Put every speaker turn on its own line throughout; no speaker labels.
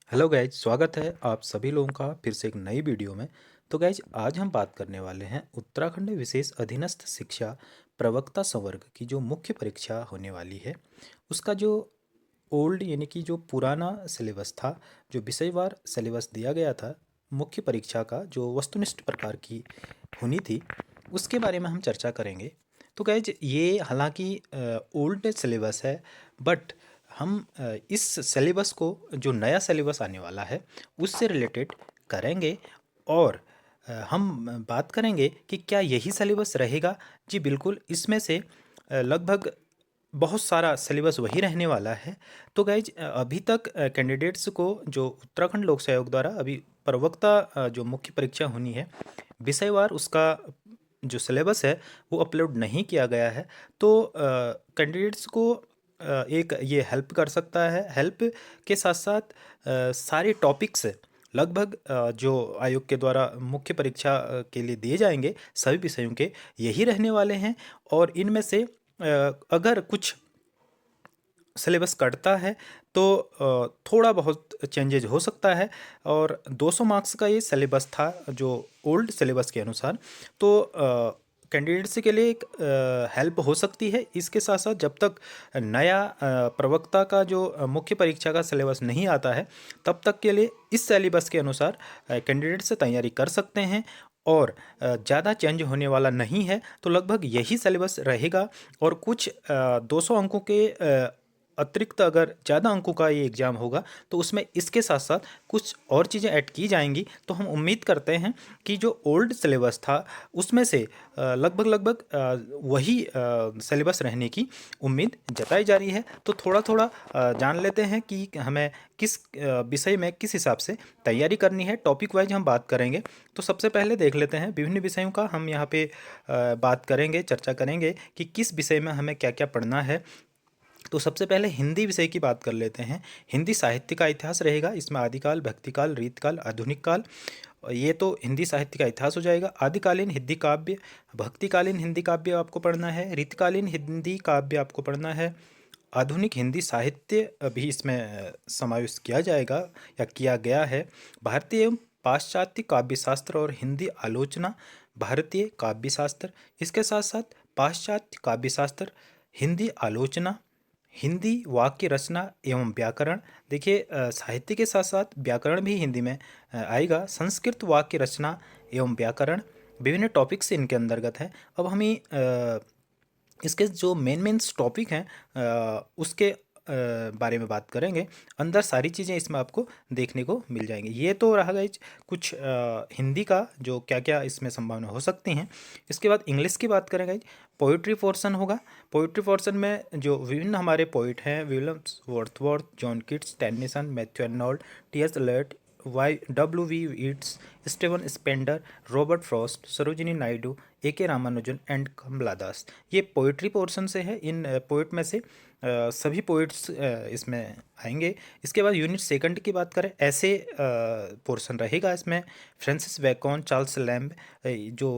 Hello guys, स्वागत है आप सभी लोगों का फिर से एक नई वीडियो में। तो गाइज, आज हम बात करने वाले हैं उत्तराखंड विशेष अधीनस्थ शिक्षा प्रवक्ता संवर्ग की जो मुख्य परीक्षा होने वाली है उसका जो ओल्ड यानी कि जो पुराना सिलेबस था, जो विषयवार सिलेबस दिया गया था मुख्य परीक्षा का, जो वस्तुनिष्ठ प्रकार की होनी थी, उसके बारे में हम चर्चा करेंगे। तो गाइज, ये हालांकि ओल्ड सिलेबस है, बट हम इस सिलेबस को, जो नया सिलेबस आने वाला है, उससे रिलेटेड करेंगे। और हम बात करेंगे कि क्या यही सिलेबस रहेगा। जी बिल्कुल, इसमें से लगभग बहुत सारा सिलेबस वही रहने वाला है। तो गाइज, अभी तक कैंडिडेट्स को जो उत्तराखंड लोक सेवा आयोग द्वारा अभी प्रवक्ता जो मुख्य परीक्षा होनी है, विषयवार उसका जो सिलेबस है वो अपलोड नहीं किया गया है। तो कैंडिडेट्स को एक ये हेल्प कर सकता है। हेल्प के साथ साथ सारे टॉपिक्स लगभग जो आयोग के द्वारा मुख्य परीक्षा के लिए दिए जाएंगे सभी विषयों के यही रहने वाले हैं। और इनमें से अगर कुछ सिलेबस कटता है तो थोड़ा बहुत चेंजेज हो सकता है। और 200 मार्क्स का ये सिलेबस था जो ओल्ड सिलेबस के अनुसार। तो कैंडिडेट्स के लिए एक हेल्प हो सकती है। इसके साथ साथ जब तक नया प्रवक्ता का जो मुख्य परीक्षा का सिलेबस नहीं आता है, तब तक के लिए इस सिलेबस के अनुसार कैंडिडेट्स तैयारी कर सकते हैं। और ज़्यादा चेंज होने वाला नहीं है, तो लगभग यही सिलेबस रहेगा। और कुछ 200 अंकों के अतिरिक्त अगर ज़्यादा अंकों का ये एग्ज़ाम होगा, तो उसमें इसके साथ साथ कुछ और चीज़ें ऐड की जाएंगी। तो हम उम्मीद करते हैं कि जो ओल्ड सिलेबस था उसमें से लगभग लगभग वही सिलेबस रहने की उम्मीद जताई जा रही है। तो थोड़ा थोड़ा जान लेते हैं कि हमें किस विषय में किस हिसाब से तैयारी करनी है। टॉपिक वाइज हम बात करेंगे। तो सबसे पहले देख लेते हैं विभिन्न विषयों का हम यहाँ पे बात करेंगे, चर्चा करेंगे कि किस विषय में हमें क्या क्या पढ़ना है। तो सबसे पहले हिंदी विषय की बात कर लेते हैं। हिंदी साहित्य का इतिहास रहेगा। इसमें आदिकाल, भक्तिकाल, रीतकाल, आधुनिक काल, ये तो हिंदी साहित्य का इतिहास हो जाएगा। आदिकालीन हिंदी काव्य, भक्तिकालीन हिंदी काव्य आपको पढ़ना है। रीतकालीन हिंदी काव्य आपको पढ़ना है। आधुनिक हिंदी साहित्य भी इसमें समावेश किया जाएगा या किया गया है। भारतीय एवं पाश्चात्य काव्य शास्त्र और हिंदी आलोचना, भारतीय काव्य शास्त्र, इसके साथ साथ पाश्चात्य काव्य शास्त्र, हिंदी आलोचना, हिंदी वाक्य रचना एवं व्याकरण। देखिए, साहित्य के साथ साथ व्याकरण भी हिंदी में आएगा। संस्कृत वाक्य रचना एवं व्याकरण, विभिन्न टॉपिक्स इनके अंतर्गत है। अब हमें इसके जो मेन मेन टॉपिक हैं उसके बारे में बात करेंगे। अंदर सारी चीज़ें इसमें आपको देखने को मिल जाएंगी। ये तो रहा गई कुछ हिंदी का जो क्या क्या इसमें संभावना हो सकती हैं। इसके बाद इंग्लिश की बात करेंगे। पोइट्री पोर्शन होगा। पोइट्री पोर्शन में जो विभिन्न हमारे पोइट हैं, Williams Wordsworth, John Keats, Tennyson, Matthew Arnold, TS. Eliot, W.V. Yeats, Stephen Spender, Robert Frost, Sarojini Naidu, A.K. Ramanujan and Kamala Das, ये पोइट्री पोर्शन से है। इन पोइट में से सभी पोइट्स इसमें आएंगे। इसके बाद यूनिट सेकंड की बात करें, ऐसे पोर्शन रहेगा इसमें। फ्रांसिस बेकन, चार्ल्स लैम्ब, जो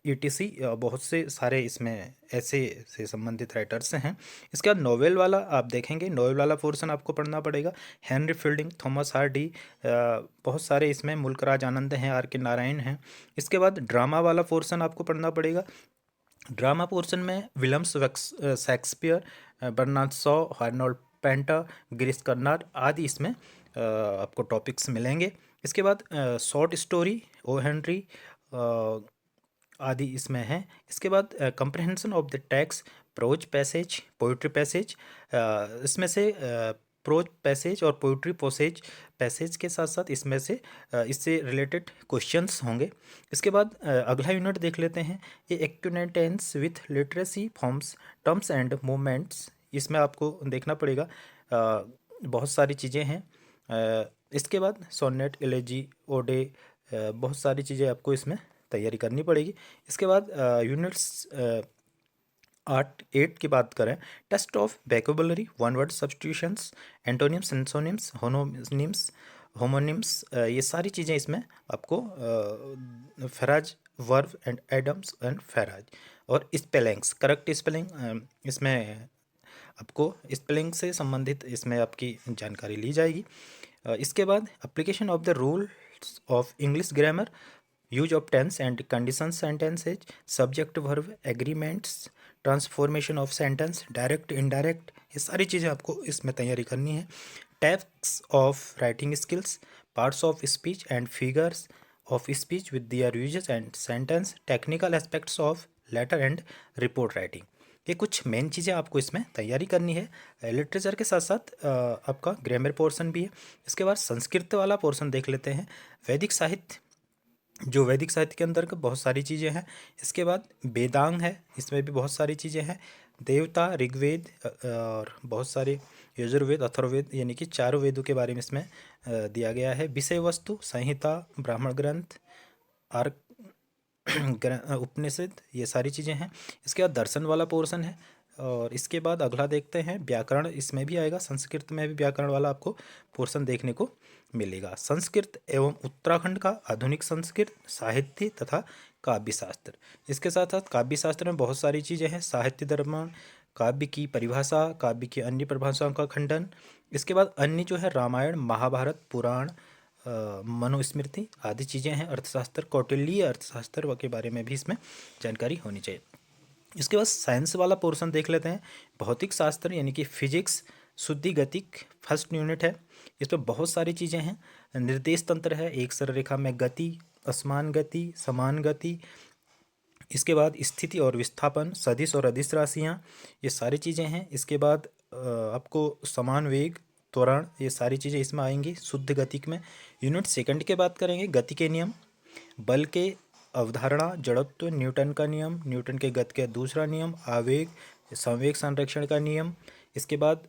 ETC, बहुत से सारे इसमें ऐसे से संबंधित राइटर्स हैं। इसके बाद नॉवेल वाला आप देखेंगे, नॉवेल वाला पोर्शन आपको पढ़ना पड़ेगा। हेनरी फील्डिंग, थॉमस हार्डी, बहुत सारे इसमें, मुल्कराज आनंद हैं, R.K. नारायण हैं। इसके बाद ड्रामा वाला पोर्शन आपको पढ़ना पड़ेगा। ड्रामा पोर्शन में Williams Shakespeare, Bernard Shaw, Harold Pinter, Girish Karnad आदि इसमें आपको टॉपिक्स मिलेंगे। इसके बाद शॉर्ट स्टोरी, ओ हेनरी आदि इसमें है। इसके बाद comprehension of the text, prose passage, poetry passage, इसमें से प्रोज पैसेज और पोइट्री पैसेज पैसेज के साथ साथ इसमें से इससे रिलेटेड क्वेश्चंस होंगे। इसके बाद अगला यूनिट देख लेते हैं, ये acquaintance with literacy forms, terms and movements. इसमें आपको देखना पड़ेगा, बहुत सारी चीज़ें हैं। इसके बाद सोनेट, एलेजी, ओडे, बहुत सारी चीज़ें आपको इसमें तैयारी करनी पड़ेगी। इसके बाद यूनिट्स 8 की बात करें, test of vocabulary, one word substitutions, antonyms, synonyms, homonyms, homonyms, ये सारी चीज़ें इसमें आपको phrase, verb and idioms and phrase, और स्पेलिंग्स, करेक्ट स्पेलिंग, इसमें आपको स्पेलिंग से संबंधित इसमें आपकी जानकारी ली जाएगी। इसके बाद application of the rules of English grammar, use of tense and condition sentences, subject verb agreements, transformation of sentence, direct indirect, ये सारी चीज़ें आपको इसमें तैयारी करनी है। Types of writing skills, parts of speech and figures of speech with their uses and sentence, technical aspects of letter and report writing, ये कुछ मेन चीज़ें आपको इसमें तैयारी करनी है। लिटरेचर के साथ साथ आपका ग्रामर पोर्शन भी है। इसके बाद संस्कृत वाला पोर्शन देख लेते हैं। वैदिक साहित्य, जो वैदिक साहित्य के अंदर बहुत सारी चीज़ें हैं। इसके बाद वेदांग है, इसमें भी बहुत सारी चीज़ें हैं। देवता, ऋग्वेद और बहुत सारे यजुर्वेद, अथर्ववेद, यानी कि चारों वेदों के बारे में इसमें दिया गया है। विषय वस्तु, संहिता, ब्राह्मण ग्रंथ, आर्क, उपनिषद, ये सारी चीज़ें हैं। इसके बाद दर्शन वाला पोर्शन है। और इसके बाद अगला देखते हैं व्याकरण, इसमें भी आएगा। संस्कृत में भी व्याकरण वाला आपको पोर्शन देखने को मिलेगा। संस्कृत एवं उत्तराखंड का आधुनिक संस्कृत, साहित्य तथा काव्य शास्त्र। इसके साथ साथ काव्य शास्त्र में बहुत सारी चीज़ें हैं। साहित्य दर्पण, काव्य की परिभाषा, काव्य की अन्य परिभाषाओं का खंडन। इसके बाद अन्य जो है रामायण, महाभारत, पुराण, मनुस्मृति आदि चीज़ें हैं। अर्थशास्त्र, कौटिल्य अर्थशास्त्र के बारे में भी इसमें जानकारी होनी चाहिए। इसके बाद साइंस वाला पोर्शन देख लेते हैं। भौतिक शास्त्र यानी कि फिजिक्स, शुद्धि गतिक फर्स्ट यूनिट है। इसमें बहुत सारी चीज़ें हैं। निर्देश तंत्र है, एक सररेखा में गति, असमान गति, समान गति। इसके बाद स्थिति और विस्थापन, सदिश और अदिश राशियाँ, ये सारी चीज़ें हैं। इसके बाद आपको समान वेग, त्वरण, ये सारी चीज़ें इसमें आएंगी शुद्ध गतिक में। यूनिट सेकंड के बात करेंगे, गति के नियम, बल के अवधारणा, जड़त्व, न्यूटन का नियम, न्यूटन के गति का दूसरा नियम, आवेग, संवेग संरक्षण का नियम। इसके बाद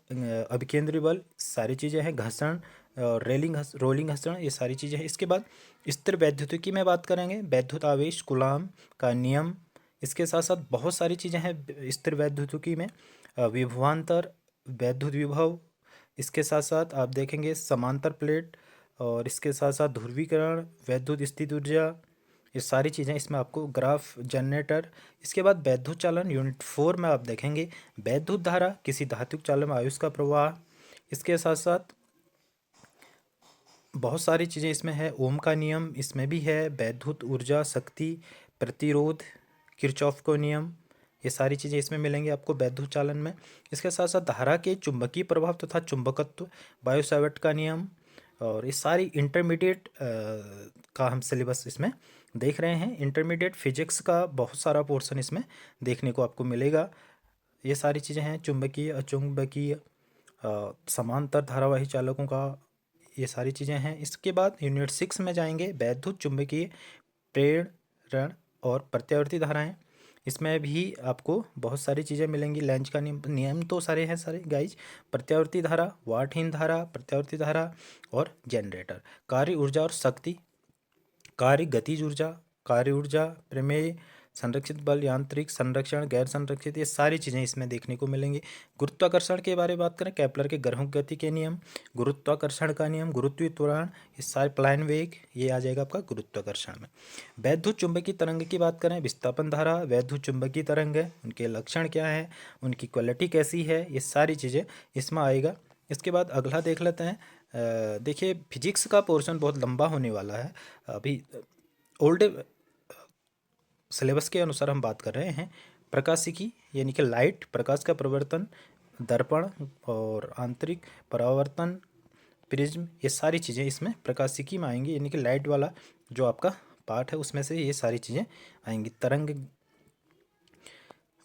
अभिकेंद्री बल, सारी चीज़ें हैं। घर्षण और रोलिंग घर्षण, ये सारी चीज़ें हैं। इसके बाद स्थिर वैद्युतिकी में बात करेंगे, वैद्युत आवेश, कूलाम का नियम। इसके साथ साथ बहुत सारी चीज़ें हैं स्थिर वैद्युतिकी में। विभवांतर, वैद्युत विभव। इसके साथ साथ आप देखेंगे समांतर प्लेट, और इसके साथ साथ ध्रुवीकरण, वैद्युत स्थित ऊर्जा, ये सारी चीज़ें इसमें आपको, ग्राफ जनरेटर। इसके बाद वैद्युत चालन, यूनिट 4 में आप देखेंगे वैद्युत धारा, किसी धातुक चालन में आयुष का प्रवाह। इसके साथ साथ बहुत सारी चीज़ें इसमें है। ओम का नियम इसमें भी है। वैद्युत ऊर्जा, शक्ति, प्रतिरोध, किरचॉफ को नियम, ये सारी चीज़ें इसमें मिलेंगी आपको वैद्युत चालन में। इसके साथ साथ धारा के चुंबकीय प्रभाव तथा चुंबकत्व, बायो सावर्ट का नियम, और ये सारी इंटरमीडिएट का हम सिलेबस इसमें देख रहे हैं। इंटरमीडिएट फिजिक्स का बहुत सारा पोर्शन इसमें देखने को आपको मिलेगा। ये सारी चीज़ें हैं, चुंबकीय, अचुंबकीय, समांतर धारावाही चालकों का, ये सारी चीज़ें हैं। इसके बाद यूनिट 6 में जाएंगे, वैद्युत चुंबकीय प्रेरण और प्रत्यावर्ती धाराएं। इसमें भी आपको बहुत सारी चीज़ें मिलेंगी। लेंज का नियम, नियम तो सारे हैं सारे गाइज। प्रत्यावर्ती धारा, वाटहीन धारा, प्रत्यावर्ती धारा और जनरेटर। कार्य ऊर्जा और शक्ति, कार्य गतिज ऊर्जा, कार्य ऊर्जा, प्रमेय, संरक्षित बल, यांत्रिक संरक्षण, गैर संरक्षित, ये सारी चीज़ें इसमें देखने को मिलेंगी। गुरुत्वाकर्षण के बारे में बात करें, केपलर के ग्रहों की गति के नियम, गुरुत्वाकर्षण का नियम, गुरुत्वीय त्वरण, ये सारे प्लान वेग, ये आ जाएगा आपका गुरुत्वाकर्षण में। वैद्युत चुंबकीय तरंग की बात करें, विस्थापन धारा, वैद्युत चुंबकीय तरंग है, उनके लक्षण क्या है, उनकी क्वालिटी कैसी है, ये सारी चीज़ें इसमें आएगा। इसके बाद अगला देख लेते हैं। देखिए फिजिक्स का पोर्शन बहुत लंबा होने वाला है। अभी ओल्ड सिलेबस के अनुसार हम बात कर रहे हैं। प्रकाशिकी यानी कि लाइट, प्रकाश का प्रवर्तन, दर्पण और आंतरिक परावर्तन, प्रिज्म, ये सारी चीज़ें इसमें प्रकाशिकी में आएंगी, यानी कि लाइट वाला जो आपका पार्ट है उसमें से ये सारी चीज़ें आएंगी। तरंग,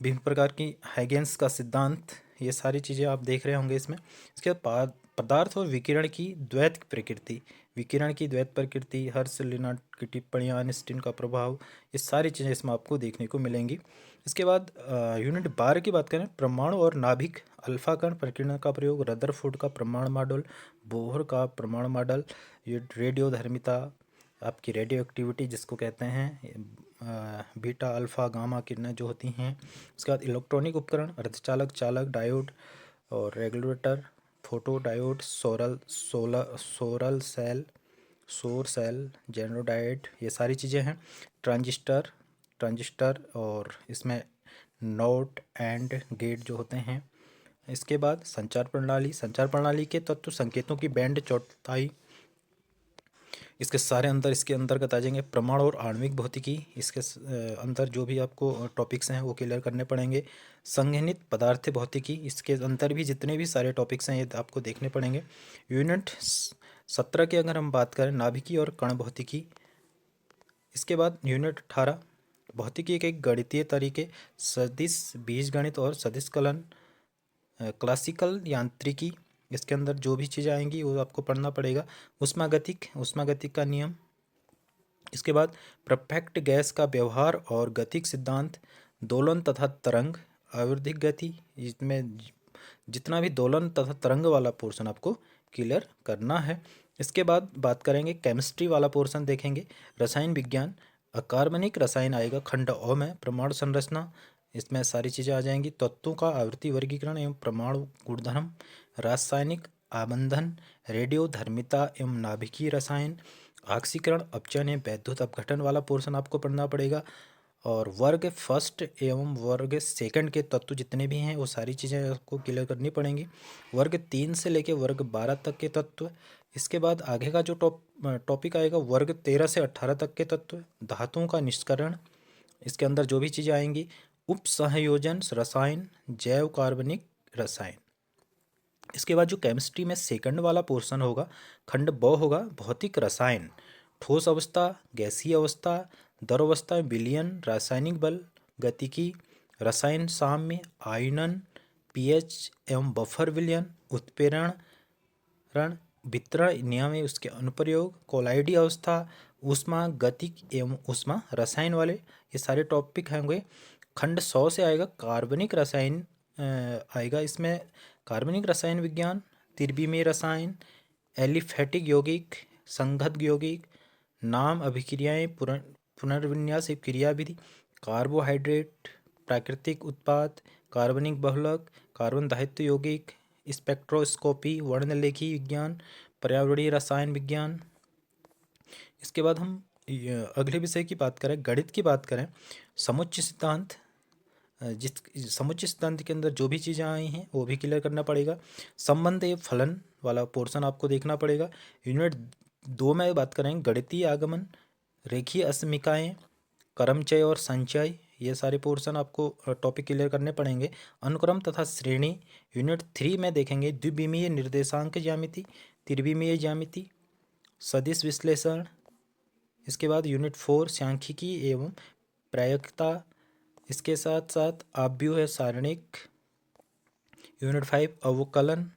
विभिन्न प्रकार की हाइगेंस का सिद्धांत, ये सारी चीज़ें आप देख रहे होंगे इसमें। इसके बाद पदार्थ और विकिरण की द्वैत प्रकृति, विकिरण की द्वैत प्रकृति, हर्ष लिनार्ड की टिप्पणियाँ, आइंस्टीन का प्रभाव, ये सारी चीज़ें इसमें आपको देखने को मिलेंगी। इसके बाद यूनिट 12 की बात करें, परमाणु और नाभिक अल्फा कण प्रकीर्णन का प्रयोग, रदरफोर्ड का परमाणु मॉडल, बोहर का परमाणु मॉडल, ये रेडियोधर्मिता, आपकी रेडियो एक्टिविटी जिसको कहते हैं, बीटा अल्फ़ा गामा किरणें जो होती हैं। उसके बाद इलेक्ट्रॉनिक उपकरण, अर्धचालक, चालक, डायोड और रेगुलेटर, फोटो डायोड, सोरल सेल, सौर सेल, जेनोडाइड, ये सारी चीज़ें हैं। ट्रांजिस्टर और इसमें नोट एंड गेट जो होते हैं, इसके बाद संचार प्रणाली के तत्व संकेतों की बैंड चौड़ाई, इसके सारे अंदर इसके अंतर्गत आ जाएंगे। परमाणु और आणविक भौतिकी, इसके अंदर जो भी आपको टॉपिक्स हैं वो क्लियर करने पड़ेंगे। संघनित पदार्थ भौतिकी, इसके अंदर भी जितने भी सारे टॉपिक्स हैं ये आपको देखने पड़ेंगे। यूनिट 17 की अगर हम बात करें, नाभिकीय और कण भौतिकी। इसके बाद यूनिट 18 भौतिकी के गणितीय तरीके, सदिश बीजगणित और सदिश कलन। क्लासिकल यांत्रिकी, इसके अंदर जो भी चीज़ें आएंगी वो आपको पढ़ना पड़ेगा। ऊष्मागतिक का नियम। इसके बाद परफेक्ट गैस का व्यवहार और गतिक सिद्धांत, दोलन तथा तरंग, आवर्धिक गति, इसमें जितना भी दोलन तथा तरंग वाला पोर्शन आपको क्लियर करना है। इसके बाद बात करेंगे केमिस्ट्री वाला पोर्शन देखेंगे। रसायन विज्ञान, अकार्बनिक रसायन आएगा खंड अ में। परमाणु संरचना, इसमें सारी चीज़ें आ जाएंगी। तत्वों का आवृत्ति वर्गीकरण एवं परमाणु गुणधर्म, रासायनिक आबंधन, रेडियो धर्मिता एवं नाभिकीय रसायन, ऑक्सीकरण, अपचयन एवं वैद्युत अपघटन वाला पोर्शन आपको पढ़ना पड़ेगा। और वर्ग फर्स्ट एवं वर्ग सेकंड के तत्व जितने भी हैं वो सारी चीज़ें आपको क्लियर करनी पड़ेंगी। वर्ग 3 से लेकर वर्ग 12 तक के तत्व। इसके बाद आगे का जो टॉपिक आएगा वर्ग 13 से 18 तक के तत्व। धातुओं का निष्करण, इसके अंदर जो भी चीज़ें आएंगी। उप संयोजन रसायन, जैव कार्बनिक रसायन। इसके बाद जो केमिस्ट्री में सेकंड वाला पोर्शन होगा, खंड ब होगा भौतिक रसायन, ठोस अवस्था, गैसीय अवस्था, द्रव अवस्था, विलयन, रासायनिक बल, गतिकी, रसायन साम्य, आयनन, पीएच एवं बफर विलयन, उत्प्रेरण वितरण नियम है उसके अनुप्रयोग, कोलाइडी अवस्था, ऊष्मा गतिक एवं ऊष्मा रसायन वाले ये सारे टॉपिक होंगे। खंड 100 से आएगा कार्बनिक रसायन आएगा। इसमें कार्बनिक रसायन विज्ञान, त्रिविमीय रसायन, एलिफैटिक यौगिक, संघद्ध यौगिक, नाम, अभिक्रियाएं, पुनर्विन्यास क्रियाविधि, कार्बोहाइड्रेट, प्राकृतिक उत्पाद, कार्बनिक बहुलक, कार्बन धातु यौगिक, स्पेक्ट्रोस्कोपी, वर्णलेखी विज्ञान, पर्यावरणीय रसायन विज्ञान। इसके बाद हम अगले विषय की बात करें, गणित की बात करें, समुच्चय सिद्धांत। जिस समुच्चय सिद्धांत के अंदर जो भी चीज़ें आई हैं वो भी क्लियर करना पड़ेगा। संबंध एवं फलन वाला पोर्शन आपको देखना पड़ेगा। यूनिट 2 में बात करें गणितीय आगमन, रेखीय असमीकाएँ, क्रमचय और संचय, ये सारे पोर्शन आपको टॉपिक क्लियर करने पड़ेंगे। अनुक्रम तथा श्रेणी, यूनिट 3 में देखेंगे द्विविमीय निर्देशांक ज्यामिति, त्रिविमीय ज्यामिति, सदिश विश्लेषण। इसके बाद यूनिट 4 सांख्यिकी एवं प्रायिकता, इसके साथ साथ आव्यूह सारणिक। यूनिट 5 अवकलन,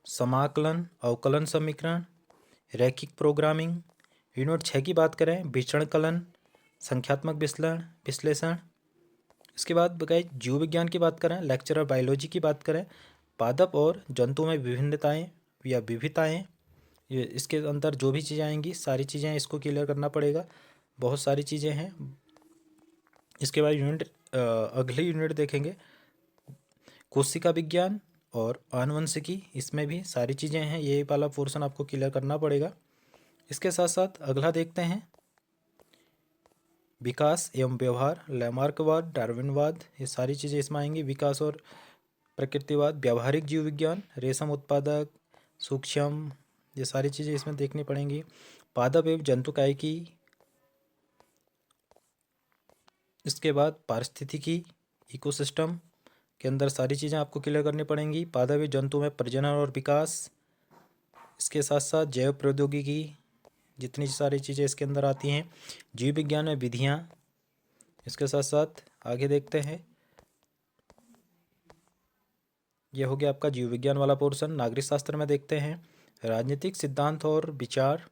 समाकलन, अवकलन समीकरण, रैखिक प्रोग्रामिंग। यूनिट 6 की बात करें विचरण कलन, संख्यात्मक विश्लेषण। इसके बाद बकाई जीव विज्ञान की बात करें, लेक्चरर बायोलॉजी की बात करें, पादप और जंतुओं में विभिन्नताएं या विविधताएं, ये इसके अंदर जो भी चीज़ें आएंगी सारी चीज़ें इसको क्लियर करना पड़ेगा। बहुत सारी चीज़ें हैं। इसके बाद अगली यूनिट देखेंगे कोशिका विज्ञान और आनुवंशिकी, इसमें भी सारी चीज़ें हैं, ये वाला पोर्शन आपको क्लियर करना पड़ेगा। इसके साथ साथ अगला देखते हैं विकास एवं व्यवहार, लैमार्कवाद, डार्विनवाद, ये सारी चीज़ें इसमें आएंगी। विकास और प्रकृतिवाद, व्यावहारिक जीव विज्ञान, रेशम उत्पादक, सूक्ष्म, ये सारी चीज़ें इसमें देखनी पड़ेंगी। पादप एवं जंतुकायिकी। इसके बाद पारिस्थितिकी, इकोसिस्टम के अंदर सारी चीज़ें आपको क्लियर करनी पड़ेंगी। पादप एवं जंतु में प्रजनन और विकास। इसके साथ साथ जैव प्रौद्योगिकी, जितनी सारी चीज़ें इसके अंदर आती हैं। जीव विज्ञान में विधियाँ। इसके साथ साथ आगे देखते हैं, यह हो गया आपका जीव विज्ञान वाला पोर्शन। नागरिक शास्त्र में देखते हैं राजनीतिक सिद्धांत और विचार,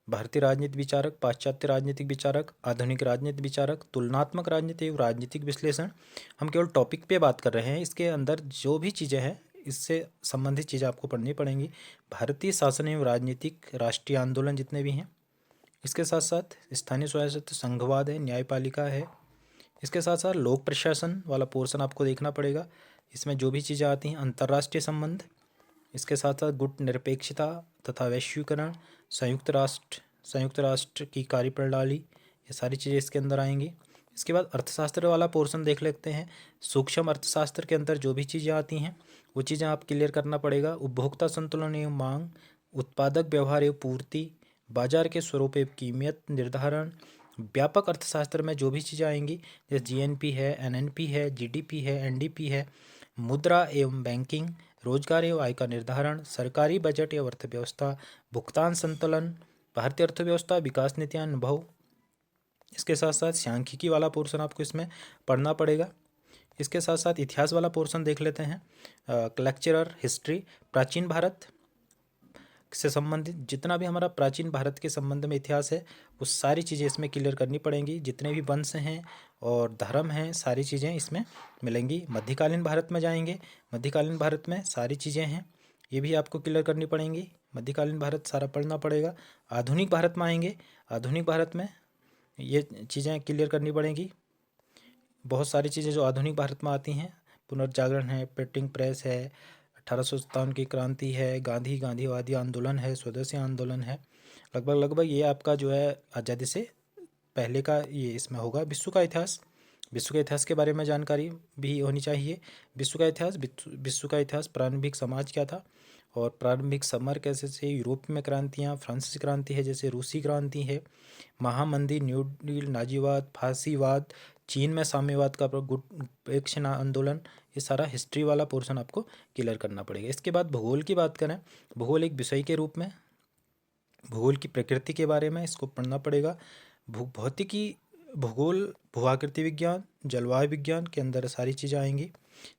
भारतीय राजनीति विचारक, पाश्चात्य राजनीतिक विचारक, आधुनिक राजनीति विचारक, तुलनात्मक राजनीति एवं राजनीतिक विश्लेषण। हम केवल टॉपिक पे बात कर रहे हैं, इसके अंदर जो भी चीज़ें हैं इससे संबंधित चीज़ें आपको पढ़नी पड़ेंगी। भारतीय शासन एवं राजनीतिक राष्ट्रीय आंदोलन जितने भी हैं। इसके साथ साथ स्थानीय स्वायत्त संघवाद है, न्यायपालिका है। इसके साथ साथ लोक प्रशासन वाला पोर्शन आपको देखना पड़ेगा। इसमें जो भी चीज़ें आती हैं, अंतर्राष्ट्रीय संबंध। इसके साथ साथ गुट निरपेक्षता तथा वैश्वीकरण, संयुक्त राष्ट्र की कार्यप्रणाली, ये सारी चीज़ें इसके अंदर आएंगी। इसके बाद अर्थशास्त्र वाला पोर्शन देख लेते हैं। सूक्ष्म अर्थशास्त्र के अंदर जो भी चीज़ें आती हैं वो चीज़ें आप क्लियर करना पड़ेगा। उपभोक्ता संतुलन एवं मांग, उत्पादक व्यवहार एवं पूर्ति, बाजार के स्वरूप एवं कीमत निर्धारण। व्यापक अर्थशास्त्र में जो भी चीज़ें आएंगी जैसे जीएनपी है, एनएनपी है, जीडीपी है, एनडीपी है, मुद्रा एवं बैंकिंग, रोजगार एवं आय का निर्धारण, सरकारी बजट एवं अर्थव्यवस्था, भुगतान संतुलन, भारतीय अर्थव्यवस्था, विकास नीतियाँ, अनुभव। इसके साथ साथ सांख्यिकी वाला पोर्शन आपको इसमें पढ़ना पड़ेगा। इसके साथ साथ इतिहास वाला पोर्शन देख लेते हैं। लेक्चरर हिस्ट्री, प्राचीन भारत से संबंधित जितना भी हमारा प्राचीन भारत के संबंध में इतिहास है वो सारी चीज़ें इसमें क्लियर करनी पड़ेंगी। जितने भी वंश हैं और धर्म हैं सारी चीज़ें इसमें मिलेंगी। मध्यकालीन भारत में जाएंगे, मध्यकालीन भारत में सारी चीज़ें हैं ये भी आपको क्लियर करनी पड़ेंगी। मध्यकालीन भारत सारा पढ़ना पड़ेगा। आधुनिक भारत में आएंगे, आधुनिक भारत में ये चीज़ें क्लियर करनी पड़ेंगी। बहुत सारी चीज़ें जो आधुनिक भारत में आती हैं, पुनर्जागरण है, प्रिंटिंग प्रेस है, 1857 की क्रांति है, गांधीवादी आंदोलन है, स्वदेशी आंदोलन है। लगभग ये आपका जो है आज़ादी से पहले का ये इसमें होगा। विश्व का इतिहास के बारे में जानकारी भी होनी चाहिए। विश्व का इतिहास प्रारंभिक समाज क्या था और प्रारंभिक समर कैसे से, यूरोप में क्रांतियाँ, फ्रांसीसी क्रांति है जैसे रूसी क्रांति है, महामंदी, न्यू डील, नाजीवाद, फांसीवाद, चीन में साम्यवाद का गुट आंदोलन, ये सारा हिस्ट्री वाला पोर्शन आपको क्लियर करना पड़ेगा। इसके बाद भूगोल की बात करें, भूगोल एक विषय के रूप में भूगोल की प्रकृति के बारे में इसको पढ़ना पड़ेगा। भौतिकी, भूगोल, भूआकृति विज्ञान, जलवायु विज्ञान के अंदर सारी चीज़ें आएंगी।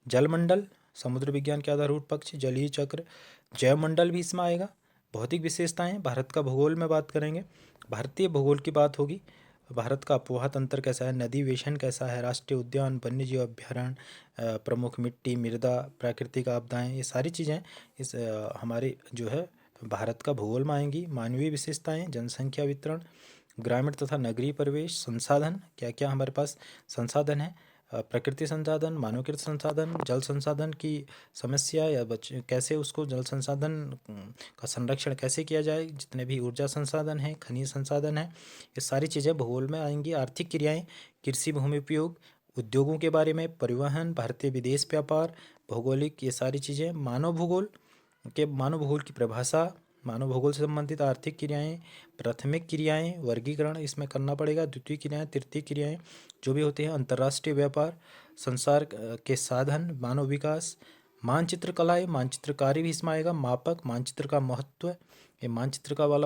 जलमंडल, समुद्र विज्ञान के आधारभूत पक्ष, जलीय चक्र, जैवमंडल भी इसमें आएगा। भौतिक विशेषताएं, भारत का भूगोल में बात करेंगे, भारतीय भूगोल की बात होगी। भारत का अपोहा तंत्र कैसा है, नदी वेशन कैसा है, राष्ट्रीय उद्यान, वन्यजीव अभ्यारण्य, प्रमुख मिट्टी, मृदा, प्राकृतिक आपदाएं, ये सारी चीज़ें इस हमारे जो है भारत का भूगोल में आएंगी। मानवीय विशेषताएं, जनसंख्या वितरण, ग्रामीण तथा नगरीय परिवेश, संसाधन, क्या क्या हमारे पास संसाधन है, प्रकृति संसाधन, मानवकृत संसाधन, जल संसाधन की समस्या या कैसे उसको जल संसाधन का संरक्षण कैसे किया जाए, जितने भी ऊर्जा संसाधन हैं, खनिज संसाधन हैं, ये सारी चीज़ें भूगोल में आएंगी। आर्थिक क्रियाएं, कृषि भूमि उपयोग, उद्योगों के बारे में, परिवहन, भारतीय विदेश व्यापार, भौगोलिक, ये सारी चीज़ें। मानव भूगोल की परिभाषा, मानव भूगोल से संबंधित आर्थिक क्रियाएं, प्राथमिक क्रियाएं, वर्गीकरण इसमें करना पड़ेगा। द्वितीय क्रियाएं, तृतीय क्रियाएं जो भी होती हैं, अंतर्राष्ट्रीय व्यापार, संसार के साधन, मानव विकास, मानचित्र कलाएं, मानचित्रकारी भी इसमें आएगा। मापक, मानचित्र का महत्व, ये मानचित्र का वाला